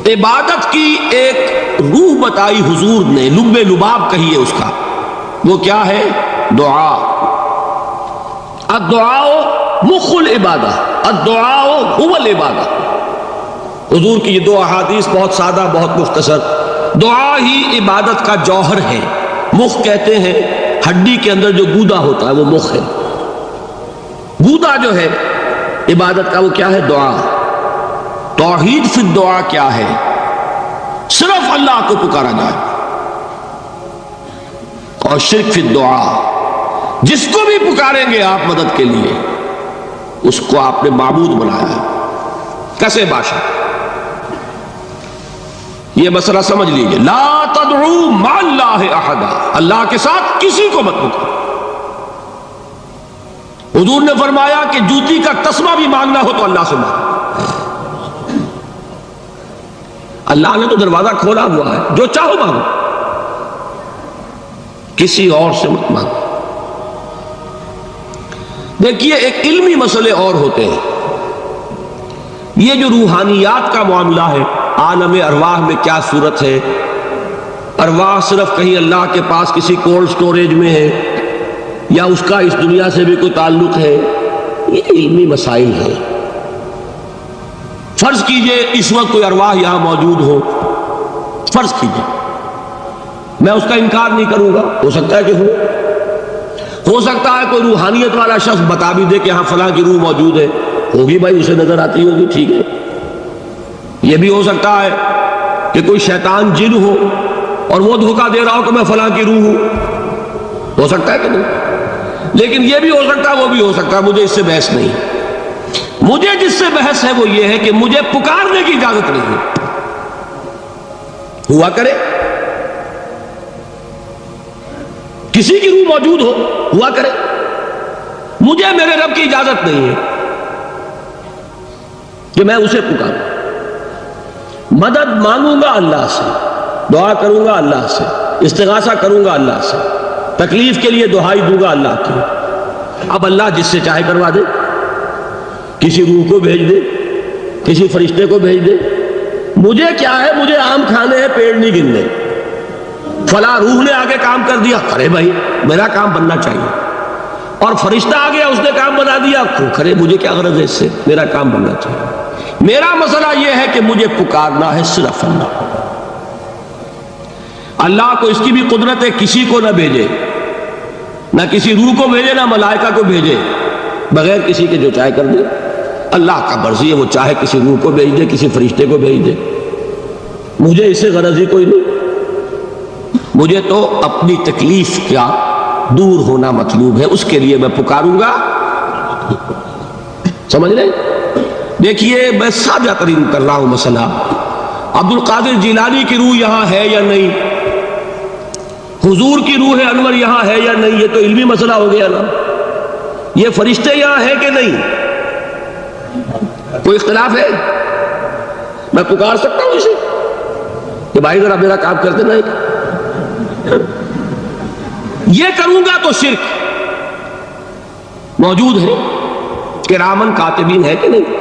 عبادت کی ایک روح بتائی حضور نے، لب لباب کہیے اس کا، وہ کیا ہے؟ دعا۔ الدعاء مخ العبادہ، الدعاء هو العبادہ۔ حضور کی یہ دو احادیث بہت سادہ، بہت مختصر۔ دعا ہی عبادت کا جوہر ہے۔ مخ کہتے ہیں ہڈی کے اندر جو گودا ہوتا ہے وہ مخ ہے۔ گودا جو ہے عبادت کا وہ کیا ہے؟ دعا۔ توحید فی الدعا کیا ہے؟ صرف اللہ کو پکارا جائے۔ اور شرک فی الدعا، جس کو بھی پکاریں گے آپ مدد کے لیے اس کو آپ نے معبود بنایا ہے۔ کیسے باشا؟ یہ مسئلہ سمجھ لیجئے، لا تدعو مع اللہ احدا، اللہ کے ساتھ کسی کو مت پکارو۔ حضور نے فرمایا کہ جوتی کا تسمہ بھی مانگنا ہو تو اللہ سے مانگو۔ اللہ نے تو دروازہ کھولا ہوا ہے، جو چاہو مانگو، کسی اور سے مت مانگو۔ دیکھیے ایک علمی مسئلے اور ہوتے ہیں، یہ جو روحانیات کا معاملہ ہے، عالم ارواح میں کیا صورت ہے، ارواح صرف کہیں اللہ کے پاس کسی کولڈ سٹوریج میں ہے یا اس کا اس دنیا سے بھی کوئی تعلق ہے، یہ علمی مسائل ہیں۔ فرض کیجئے اس وقت کوئی ارواح یہاں موجود ہو، فرض کیجئے، میں اس کا انکار نہیں کروں گا، ہو سکتا ہے کہ ہو سکتا ہے کوئی روحانیت والا شخص بتا بھی دے کہ ہاں فلاں کی روح موجود ہے، ہوگی بھائی، اسے نظر آتی ہوگی، ٹھیک ہے۔ یہ بھی ہو سکتا ہے کہ کوئی شیطان جن ہو اور وہ دھوکہ دے رہا ہو کہ میں فلاں کی روح ہوں، ہو سکتا ہے کہ نہیں؟ لیکن یہ بھی ہو سکتا ہے، وہ بھی ہو سکتا ہے، مجھے اس سے بحث نہیں۔ مجھے جس سے بحث ہے وہ یہ ہے کہ مجھے پکارنے کی اجازت نہیں ہے۔ ہوا کرے کسی کی روح موجود ہو، ہوا کرے، مجھے میرے رب کی اجازت نہیں ہے کہ میں اسے پکاروں۔ مدد مانگوں گا اللہ سے، دعا کروں گا اللہ سے، استغاثہ کروں گا اللہ سے، تکلیف کے لیے دہائی دوں گا اللہ کی۔ اب اللہ جس سے چاہے کروا دے، کسی روح کو بھیج دے، کسی فرشتے کو بھیج دے، مجھے کیا ہے؟ مجھے آم کھانے ہیں، پیڑ نہیں گننے۔ فلاں روح نے آگے کام کر دیا، کرے بھائی، میرا کام بننا چاہیے۔ اور فرشتہ آ گیا، اس نے کام بنا دیا، کرے، مجھے کیا غرض ہے اس سے، میرا کام بننا چاہیے۔ میرا مسئلہ یہ ہے کہ مجھے پکارنا ہے صرف اللہ۔ اللہ کو اس کی بھی قدرت ہے، کسی کو نہ بھیجے، نہ کسی روح کو بھیجے، نہ ملائکہ کو بھیجے، بغیر کسی کے جو چاہے کر دے۔ اللہ کا مرضی ہے، وہ چاہے کسی روح کو بھیج دے، کسی فرشتے کو بھیج دے، مجھے اس سے غرض ہی کوئی نہیں۔ مجھے تو اپنی تکلیف کا دور ہونا مطلوب ہے، اس کے لیے میں پکاروں گا۔ سمجھ رہے؟ دیکھیے میں سادہ ترین کر رہا ہوں مسئلہ، عبد القادر جیلانی کی روح یہاں ہے یا نہیں، حضور کی روح انور یہاں ہے یا نہیں، یہ تو علمی مسئلہ ہو گیا نا۔ یہ فرشتے یہاں ہیں کہ نہیں، کوئی اختلاف ہے؟ میں پکار سکتا ہوں اسے کہ بھائی ذرا میرا کام کرتے نا۔ یہ کروں گا تو شرک۔ موجود ہے کرامن کاتبین ہے کہ نہیں؟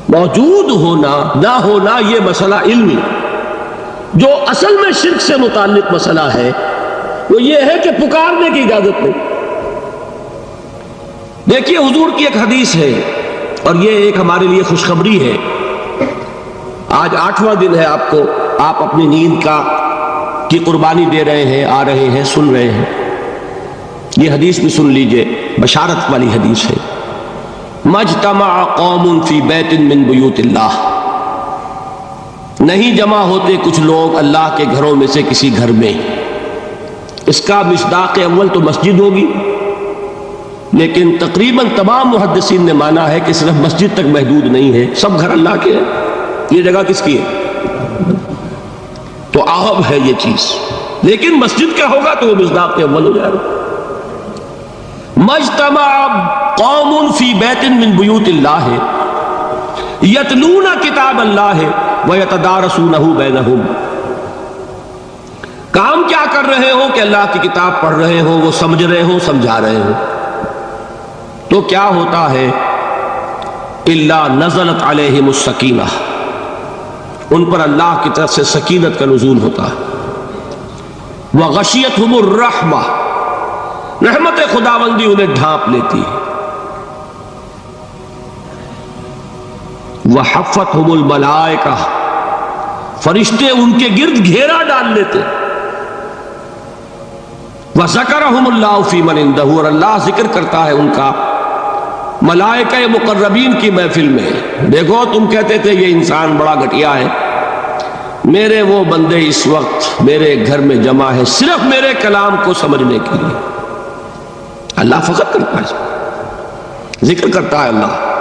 موجود ہونا نہ ہونا یہ مسئلہ علمی۔ جو اصل میں شرک سے متعلق مسئلہ ہے وہ یہ ہے کہ پکارنے کی اجازت نہیں۔ دیکھیے حضور کی ایک حدیث ہے، اور یہ ایک ہمارے لیے خوشخبری ہے۔ آج 8واں دن ہے، آپ اپنی نیند کی قربانی دے رہے ہیں، آ رہے ہیں، سن رہے ہیں۔ یہ حدیث بھی سن لیجئے، بشارت والی حدیث ہے۔ مجتمع قوم فی بیت من بیوت اللہ، نہیں جمع ہوتے کچھ لوگ اللہ کے گھروں میں سے کسی گھر میں۔ اس کا مصداق اول تو مسجد ہوگی، لیکن تقریباً تمام محدثین نے مانا ہے کہ صرف مسجد تک محدود نہیں ہے، سب گھر اللہ کے ہیں۔ یہ جگہ کس کی ہے؟ تو اہم ہے یہ چیز، لیکن مسجد کا ہوگا تو وہ مصداق اول ہو جائے گا۔ مجتمع قوم فی بیت من بیوت اللہ یتلون کتاب اللہ ویتدارسونہ بینہم، کام کیا کر رہے ہوں کہ اللہ کی کتاب پڑھ رہے ہوں، وہ سمجھ رہے ہوں، سمجھا رہے ہوں، تو کیا ہوتا ہے؟ الا نزلت علیہم السکینہ، ان پر اللہ کی طرف سے سکینت کا نزول ہوتا ہے۔ وغشیتہم الرحمہ، رحمت خداوندی انہیں ڈھانپ لیتی ہے۔ وحفتہم الملائکہ، فرشتے ان کے گرد گھیرا ڈال لیتے۔ وذکرہم اللہ فی من عندہ، اور اللہ ذکر کرتا ہے ان کا ملائکہ مقربین کی محفل میں۔ دیکھو تم کہتے تھے یہ انسان بڑا گھٹیا ہے، میرے وہ بندے اس وقت میرے گھر میں جمع ہے صرف میرے کلام کو سمجھنے کے لیے۔ اللہ فخر کرتا ہے، ذکر کرتا ہے اللہ۔